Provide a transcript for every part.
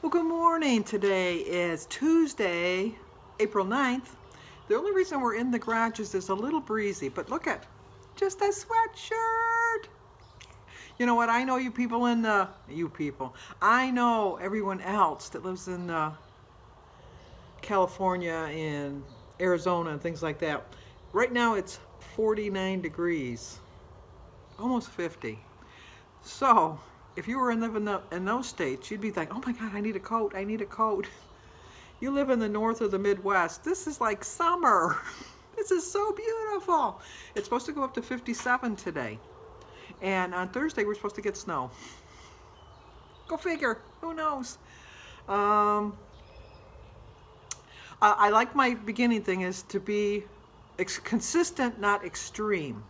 Well, good morning. Today is Tuesday, April 9th. The only reason we're in the garage is there's a little breezy, but look at just a sweatshirt. You know what? I know you people in the, I know everyone else that lives in California and Arizona and things like that. Right now it's 49 degrees, almost 50. So if you were living in those states, you'd be like, oh my God, I need a coat, I need a coat. You live in the north or the Midwest, this is like summer. This is so beautiful. It's supposed to go up to 57 today. And on Thursday, we're supposed to get snow. Go figure, who knows? I like my beginning thing is to be consistent, not extreme.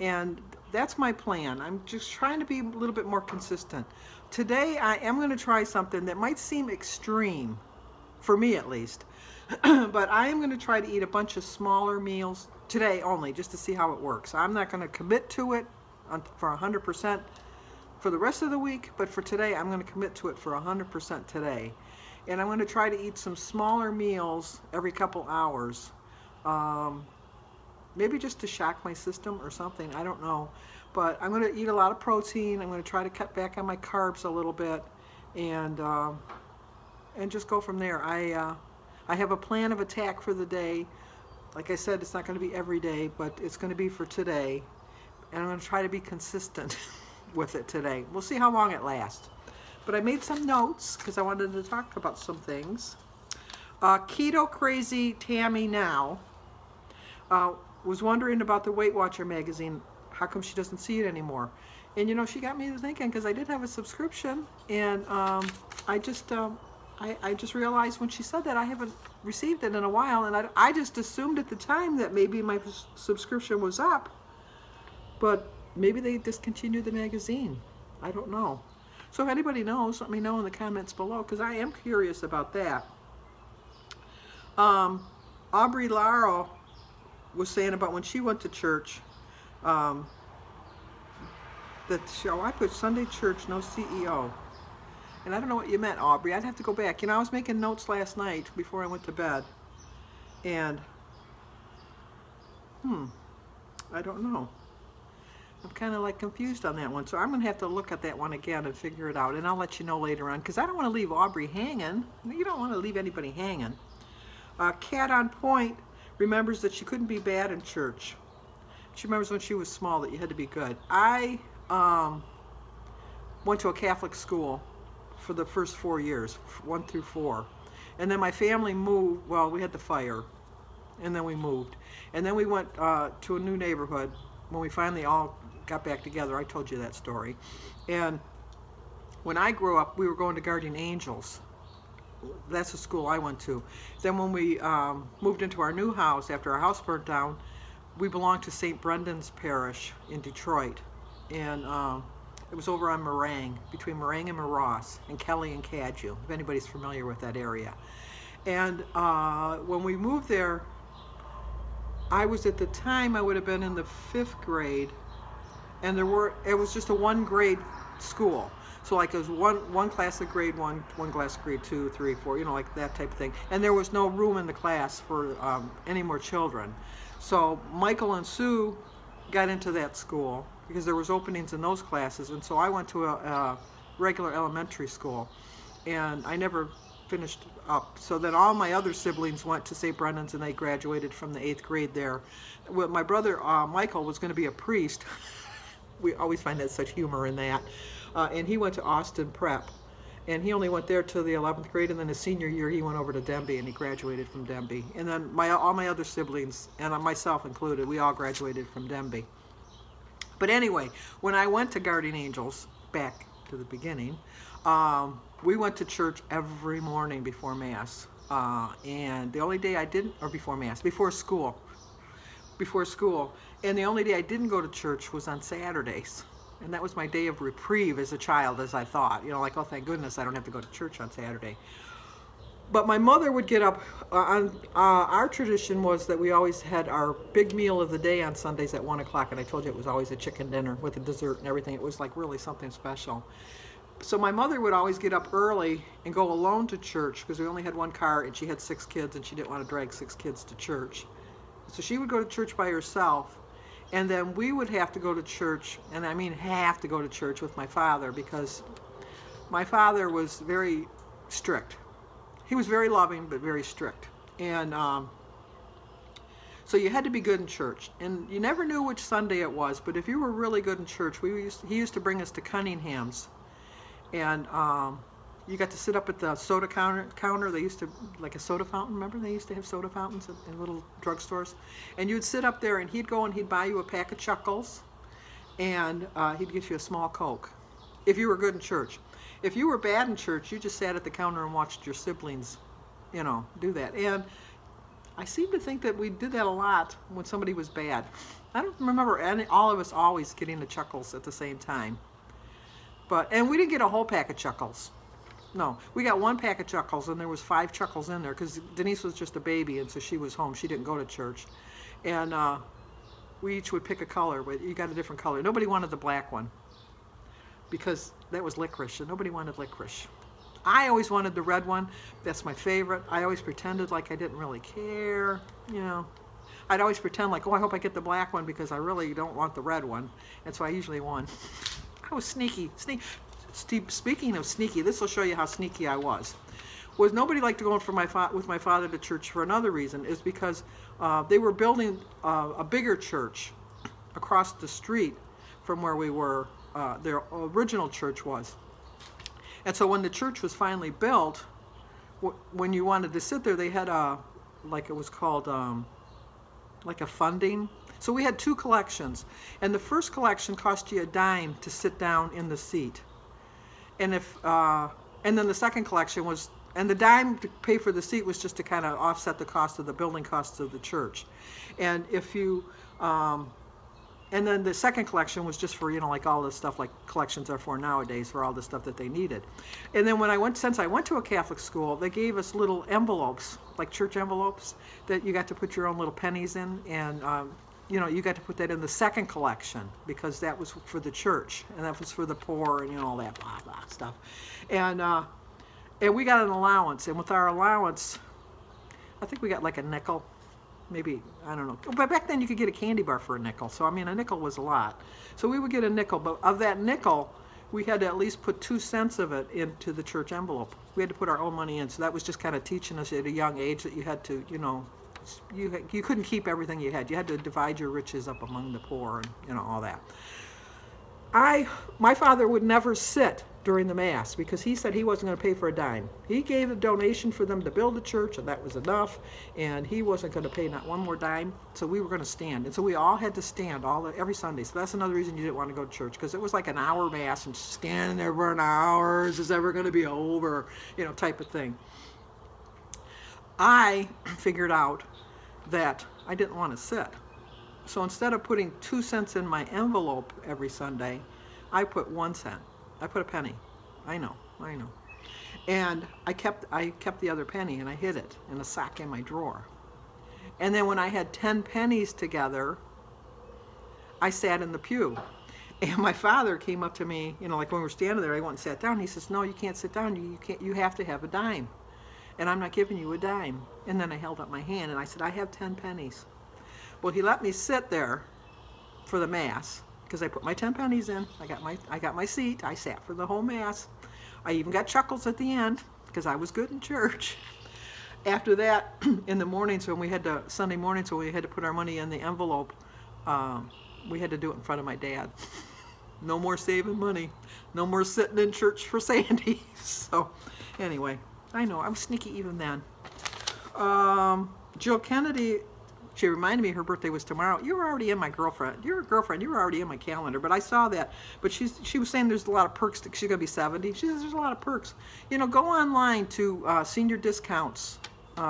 And that's my plan. I'm just trying to be a little bit more consistent. Today, I am going to try something that might seem extreme, for me at least. But I am going to try to eat a bunch of smaller meals today only, just to see how it works. I'm not going to commit to it for 100% for the rest of the week, but for today, I'm going to commit to it for 100% today. And I'm going to try to eat some smaller meals every couple hours. Maybe just to shock my system or something, I don't know. But I'm going to eat a lot of protein. I'm going to try to cut back on my carbs a little bit, and just go from there. I have a plan of attack for the day. Like I said, it's not going to be every day, but it's going to be for today. And I'm going to try to be consistent with it today. We'll see how long it lasts. But I made some notes because I wanted to talk about some things. Keto Crazy Tammy Now was wondering about the Weight Watcher magazine. How come she doesn't see it anymore? And you know, she got me thinking, because I did have a subscription, and I just realized when she said that I haven't received it in a while, and I just assumed at the time that maybe my subscription was up, but maybe they discontinued the magazine. I don't know. So if anybody knows, let me know in the comments below, because I am curious about that. Aubrey Lara was saying about when she went to church, that I put Sunday church, no CEO. And I don't know what you meant, Aubrey. I'd have to go back. You know, I was making notes last night before I went to bed. And, I don't know. I'm kind of like confused on that one. So I'm going to have to look at that one again and figure it out. And I'll let you know later on, because I don't want to leave Aubrey hanging. You don't want to leave anybody hanging. Cat on Point remembers that she couldn't be bad in church. She remembers when she was small that you had to be good. I went to a Catholic school for the first 4 years, 1 through 4. And then my family moved. Well, we had the fire, and then we moved. And then we went to a new neighborhood when we finally all got back together. I told you that story. And when I grew up, we were going to Guardian Angels. That's the school I went to. Then when we moved into our new house after our house burnt down, we belonged to St. Brendan's Parish in Detroit. And it was over on Meringue, between Meringue and Maross, and Kelly and Cadieux, if anybody's familiar with that area. And when we moved there, I was at the time, I would have been in the 5th grade, and it was just a 1-grade school. So like it was one class of grade 1, one class of grade 2, 3, 4, you know, like that type of thing. And there was no room in the class for any more children. So Michael and Sue got into that school because there was openings in those classes. And so I went to a regular elementary school, and I never finished up. So then all my other siblings went to St. Brendan's, and they graduated from the 8th grade there. Well, my brother Michael was going to be a priest. We always find that such humor in that. And he went to Austin Prep, and he only went there till the 11th grade, and then his senior year he went over to Denby, and he graduated from Denby. And then all my other siblings, and myself included, we all graduated from Denby. But anyway, when I went to Guardian Angels, back to the beginning, we went to church every morning before Mass. And the only day I didn't, or before Mass, before school. And the only day I didn't go to church was on Saturdays. And that was my day of reprieve as a child, as I thought. You know, like, oh, thank goodness I don't have to go to church on Saturday. But my mother would get up. Our tradition was that we always had our big meal of the day on Sundays at 1 o'clock. And I told you it was always a chicken dinner with a dessert and everything. It was like really something special. So my mother would always get up early and go alone to church because we only had one car and she had 6 kids and she didn't want to drag 6 kids to church. So she would go to church by herself, and then we would have to go to church, and I mean have to go to church with my father, because my father was very strict. He was very loving but very strict. And so you had to be good in church, and you never knew which Sunday it was, but if you were really good in church, he used to bring us to Cunningham's, and you got to sit up at the soda counter. They used to, like a soda fountain, remember? They used to have soda fountains in little drugstores. And you'd sit up there, and he'd go and he'd buy you a pack of Chuckles, and he'd get you a small Coke, if you were good in church. If you were bad in church, you just sat at the counter and watched your siblings, you know, do that. And I seem to think that we did that a lot when somebody was bad. I don't remember all of us always getting the Chuckles at the same time. And we didn't get a whole pack of Chuckles. No, we got 1 pack of Chuckles, and there was 5 Chuckles in there because Denise was just a baby, and so she was home. She didn't go to church. And we each would pick a color, but you got a different color. Nobody wanted the black one because that was licorice, and nobody wanted licorice. I always wanted the red one. That's my favorite. I always pretended like I didn't really care, you know. I'd always pretend like, oh, I hope I get the black one because I really don't want the red one. And so I usually won. I was sneaky. Speaking of sneaky, this will show you how sneaky I was. Nobody liked to go with my father to church for another reason, is because they were building a bigger church across the street from where we were, their original church was. And so when the church was finally built, when you wanted to sit there, they had like it was called, like a funding. So we had 2 collections, and the first collection cost you a dime to sit down in the seat. And and then the second collection was, and the dime to pay for the seat was just to kind of offset the cost of the building costs of the church. And if you, and then the second collection was just for, you know, like all this stuff like collections are for nowadays, for all the stuff that they needed. And then since I went to a Catholic school, they gave us little envelopes, like church envelopes, that you got to put your own little pennies in, and you know, you got to put that in the second collection because that was for the church, and that was for the poor, and you know, all that blah blah stuff. And we got an allowance, and with our allowance, I think we got like a nickel, maybe, I don't know. But back then you could get a candy bar for a nickel, so I mean a nickel was a lot. So we would get a nickel, but of that nickel, we had to at least put 2 cents of it into the church envelope. We had to put our own money in, so that was just kind of teaching us at a young age that you had to, you know, you couldn't keep everything you had. You had to divide your riches up among the poor, and you know, all that. My father would never sit during the Mass because he said he wasn't going to pay for a dime. He gave a donation for them to build a church, and that was enough, and he wasn't going to pay not one more dime, so we were going to stand. And so we all had to stand every Sunday. So that's another reason you didn't want to go to church, because it was like an hour Mass, and standing there for an hour, is this ever going to be over, you know, type of thing. I figured out that I didn't want to sit. So instead of putting 2 cents in my envelope every Sunday, I put 1 cent. I put a penny. I know. And I kept the other penny, and I hid it in a sock in my drawer. And then when I had 10 pennies together, I sat in the pew. And my father came up to me, you know, like when we were standing there, I went and sat down. He says, "No, you can't sit down. You have to have a dime. And I'm not giving you a dime." And then I held up my hand and I said, "I have 10 pennies. Well, he let me sit there for the Mass because I put my 10 pennies in. I got my seat. I sat for the whole Mass. I even got Chuckles at the end because I was good in church. After that, in the mornings when we had to, Sunday mornings when we had to put our money in the envelope, we had to do it in front of my dad. No more saving money. No more sitting in church for Sandy. So anyway, I know, I was sneaky even then. Jill Kennedy, she reminded me her birthday was tomorrow. You were already in my girlfriend. You're a girlfriend. You were already in my calendar. But I saw that. But she was saying there's a lot of perks. She's going to be 70. She says there's a lot of perks. You know, go online to senior discounts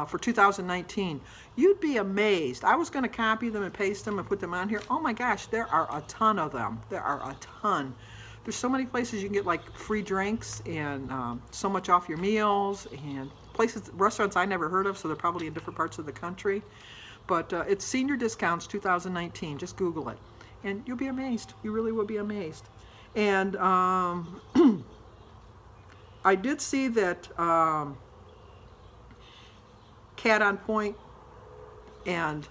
for 2019. You'd be amazed. I was going to copy them and paste them and put them on here. Oh my gosh, there are a ton of them. There are a ton. There's so many places you can get like free drinks and so much off your meals, and restaurants I never heard of, so they're probably in different parts of the country. But it's Senior Discounts 2019. Just Google it, and you'll be amazed. You really will be amazed. And I did see that Cat on Point and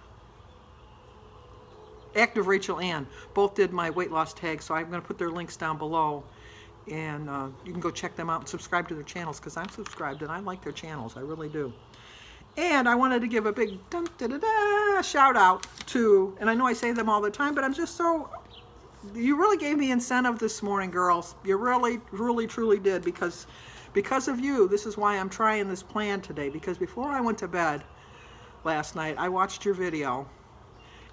Active Rachel Ann both did my weight loss tag, so I'm going to put their links down below, and you can go check them out and subscribe to their channels, because I'm subscribed and I like their channels. I really do. And I wanted to give a big dun, da, da, da, shout out to, and I know I say them all the time, but I'm just so, you really gave me incentive this morning, girls. You really, really, truly did, because of you, this is why I'm trying this plan today, because before I went to bed last night, I watched your video,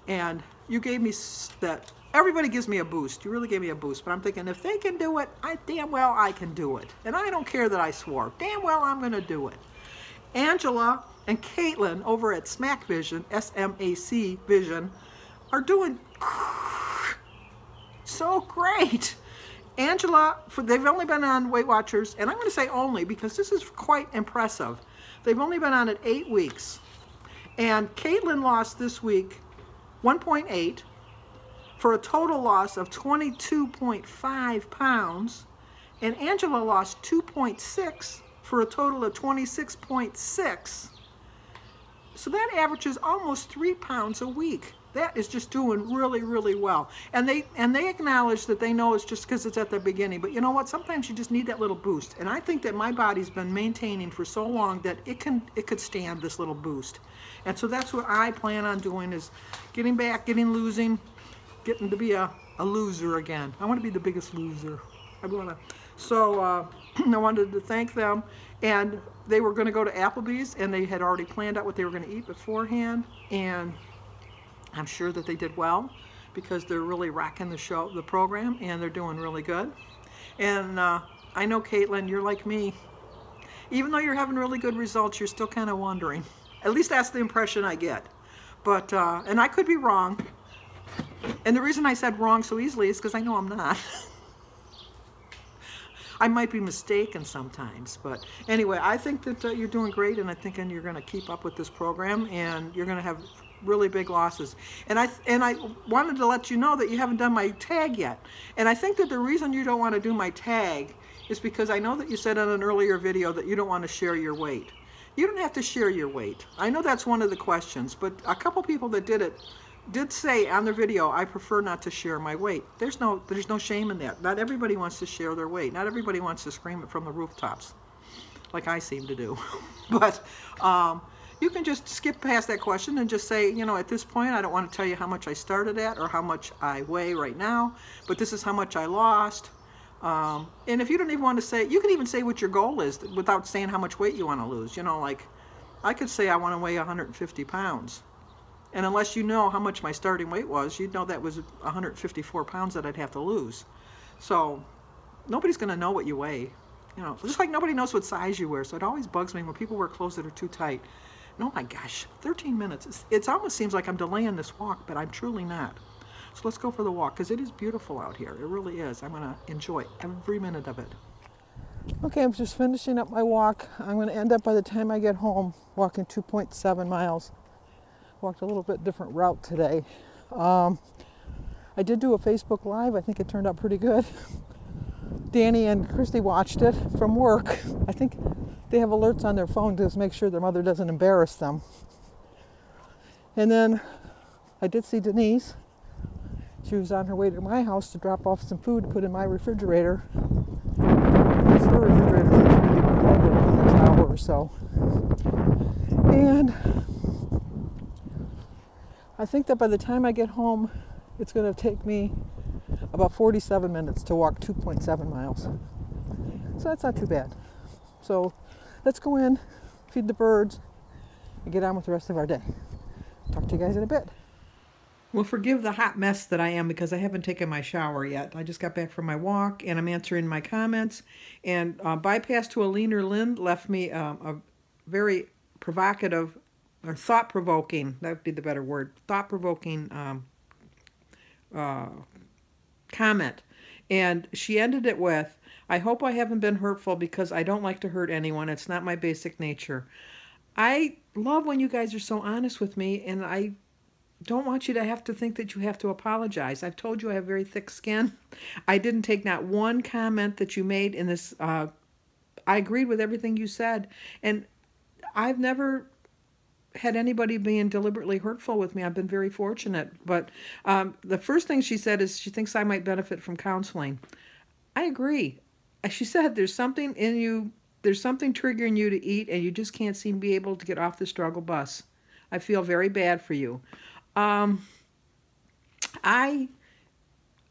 and you gave me that, everybody gives me a boost. You really gave me a boost, but I'm thinking, if they can do it, damn well I can do it. And I don't care that I swore. Damn well I'm going to do it. Angela and Caitlin over at Smack Vision, SMAC Vision, are doing so great. Angela, they've only been on Weight Watchers, and I'm going to say only because this is quite impressive. They've only been on it 8 weeks. And Caitlin lost this week 1.8 for a total loss of 22.5 pounds. And Angela lost 2.6 for a total of 26.6. So that averages almost 3 pounds a week. That is just doing really, really well. And they acknowledge that they know it's just because it's at the beginning. But you know what? Sometimes you just need that little boost. And I think that my body's been maintaining for so long that it could stand this little boost. And so that's what I plan on doing, is getting back, getting to be a loser again. I want to be the biggest loser. So I wanted to thank them. And they were going to go to Applebee's, and they had already planned out what they were going to eat beforehand. And I'm sure that they did well, because they're really rocking the program, and they're doing really good. And I know, Caitlin, you're like me. Even though you're having really good results, you're still kind of wondering. At least that's the impression I get. But, and I could be wrong. And the reason I said wrong so easily is because I know I'm not. I might be mistaken sometimes, but anyway, I think that you're doing great, and I think you're going to keep up with this program, and you're going to have really big losses. And I wanted to let you know that you haven't done my tag yet. And I think that the reason you don't want to do my tag is because I know that you said in an earlier video that you don't want to share your weight. You don't have to share your weight. I know that's one of the questions, but a couple people that did say on their video, I prefer not to share my weight. There's no shame in that. Not everybody wants to share their weight. Not everybody wants to scream it from the rooftops, like I seem to do. But you can just skip past that question and just say, you know, at this point, I don't want to tell you how much I started at or how much I weigh right now, but this is how much I lost. And if you don't even want to say, you can even say what your goal is without saying how much weight you want to lose. You know, like I could say I want to weigh 150 pounds. And unless you know how much my starting weight was, you'd know that was 154 pounds that I'd have to lose. So nobody's going to know what you weigh. You know, just like nobody knows what size you wear. So it always bugs me when people wear clothes that are too tight. And oh my gosh, 13 minutes. It almost seems like I'm delaying this walk, but I'm truly not. So let's go for the walk, because it is beautiful out here. It really is. I'm going to enjoy every minute of it. Okay, I'm just finishing up my walk. I'm going to end up, by the time I get home, walking 2.7 miles. Walked a little bit different route today. I did do a Facebook Live. I think it turned out pretty good. Danny and Christy watched it from work. I think they have alerts on their phone to make sure their mother doesn't embarrass them. And then I did see Denise. She was on her way to my house to drop off some food to put in my refrigerator. It's her refrigerator, so it's going to be cold in the next hour or so. And I think that by the time I get home, it's going to take me about 47 minutes to walk 2.7 miles. So that's not too bad. So let's go in, feed the birds, and get on with the rest of our day. Talk to you guys in a bit. Well, forgive the hot mess that I am, because I haven't taken my shower yet. I just got back from my walk, and I'm answering my comments. And Bypass to a Leaner Lynn left me a very provocative, or thought-provoking, that would be the better word, thought-provoking comment. And she ended it with, I hope I haven't been hurtful, because I don't like to hurt anyone. It's not my basic nature. I love when you guys are so honest with me, and I don't want you to have to think that you have to apologize. I've told you I have very thick skin. I didn't take not one comment that you made in this I agreed with everything you said. And I've never had anybody being deliberately hurtful with me. I've been very fortunate. But the first thing she said is she thinks I might benefit from counseling. I agree. She said there's something in you, there's something triggering you to eat, and you just can't seem to be able to get off the struggle bus. I feel very bad for you. I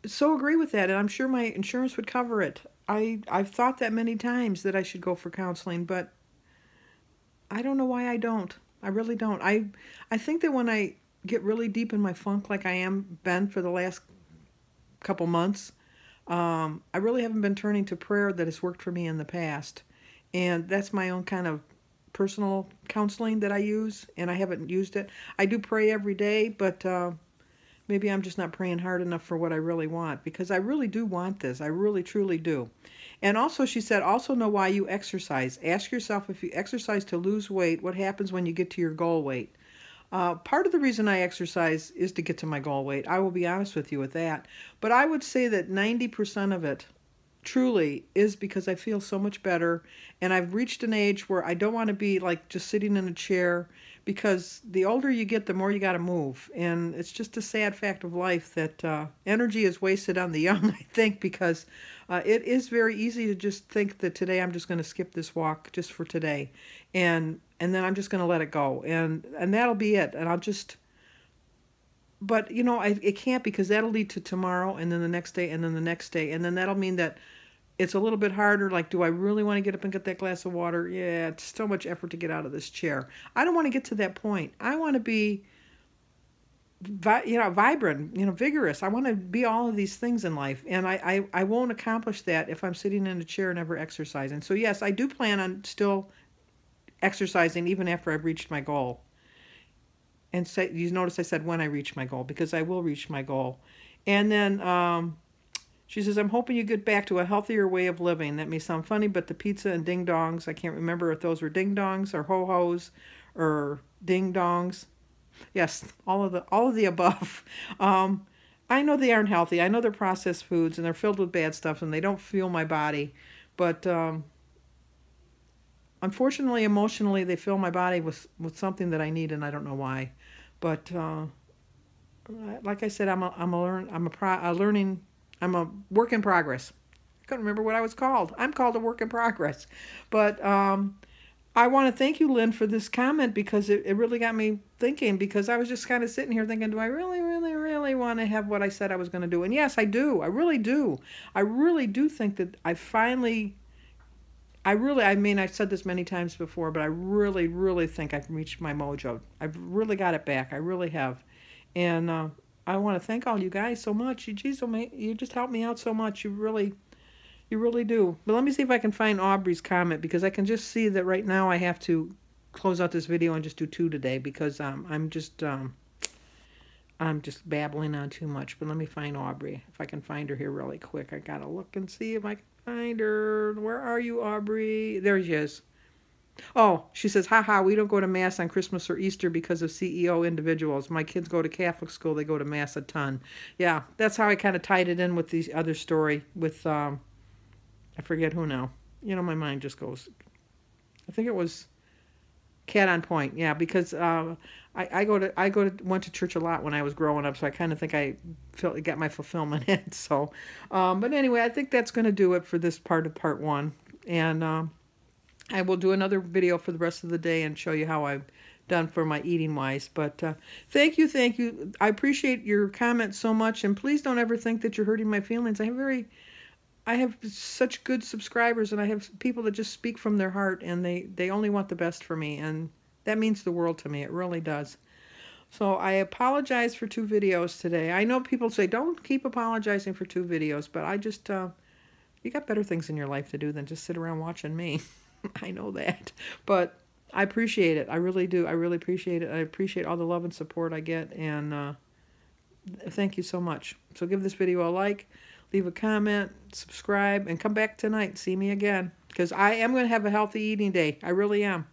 so agree with that, and I'm sure my insurance would cover it. I've thought that many times that I should go for counseling, but I don't know why I don't. I really don't. I think that when I get really deep in my funk like I am been for the last couple months, I really haven't been turning to prayer that has worked for me in the past. And that's my own kind of personal counseling that I use, and I haven't used it. I do pray every day, but maybe I'm just not praying hard enough for what I really want, because I really do want this. I really, truly do. And also, she said, also know why you exercise. Ask yourself, if you exercise to lose weight, what happens when you get to your goal weight? Part of the reason I exercise is to get to my goal weight. I will be honest with you with that. But I would say that 90% of it truly is because I feel so much better, and I've reached an age where I don't want to be like just sitting in a chair, because the older you get, the more you got to move. And it's just a sad fact of life that energy is wasted on the young, I think, because it is very easy to just think that today I'm just going to skip this walk just for today, and then I'm just going to let it go, and that'll be it, and I'll just. But you know, it can't, because that'll lead to tomorrow, and then the next day, and then the next day, and then that'll mean that it's a little bit harder. Like, do I really want to get up and get that glass of water? Yeah, it's so much effort to get out of this chair. I don't want to get to that point. I want to be, vibrant, vigorous. I want to be all of these things in life, and I won't accomplish that if I'm sitting in a chair never exercising. So yes, I do plan on still exercising even after I've reached my goal. And you notice I said when I reach my goal, because I will reach my goal. And then she says, I'm hoping you get back to a healthier way of living. That may sound funny, but the pizza and ding-dongs, I can't remember if those were ding-dongs or ho-hos or ding-dongs. Yes, all of the above. I know they aren't healthy. I know they're processed foods, and they're filled with bad stuff, and they don't fuel my body. But unfortunately, emotionally, they fill my body with something that I need, and I don't know why. But like I said, I'm a work in progress. I couldn't remember what I was called. I'm called a work in progress. But I want to thank you, Lynn, for this comment, because it really got me thinking, because I was just kind of sitting here thinking, do I really, really, really want to have what I said I was going to do? And yes, I do. I really do. I really do think that I finally, I've said this many times before, but I really, really think I've reached my mojo. I've really got it back. I really have. And I want to thank all you guys so much. You just helped me out so much. You really do. But let me see if I can find Aubrey's comment, because I can just see that right now I have to close out this video and just do 2 today, because I'm just babbling on too much. But let me find Aubrey. If I can find her here really quick. I gotta look and see if I can find her. Where are you, Aubrey? There she is. Oh, she says, haha, we don't go to Mass on Christmas or Easter because of CEO individuals. My kids go to Catholic school. They go to Mass a ton. Yeah, that's how I kind of tied it in with the other story with, I forget who now. My mind just goes. I think it was Cat on Point. Yeah, because I went to church a lot when I was growing up, so I kind of think I got my fulfillment in. So, but anyway, I think that's going to do it for this part of part 1. And I will do another video for the rest of the day and show you how I've done for my eating wise. But thank you. I appreciate your comments so much, and please don't ever think that you're hurting my feelings. I have such good subscribers, and I have people that just speak from their heart, and they only want the best for me, and that means the world to me. It really does. So I apologize for 2 videos today. I know people say, don't keep apologizing for 2 videos, but I just, you got better things in your life to do than just sit around watching me. I know that. But I appreciate it. I really do. I really appreciate it. I appreciate all the love and support I get, and thank you so much. So give this video a like, leave a comment, subscribe, and come back tonight. See me again, because I am going to have a healthy eating day. I really am.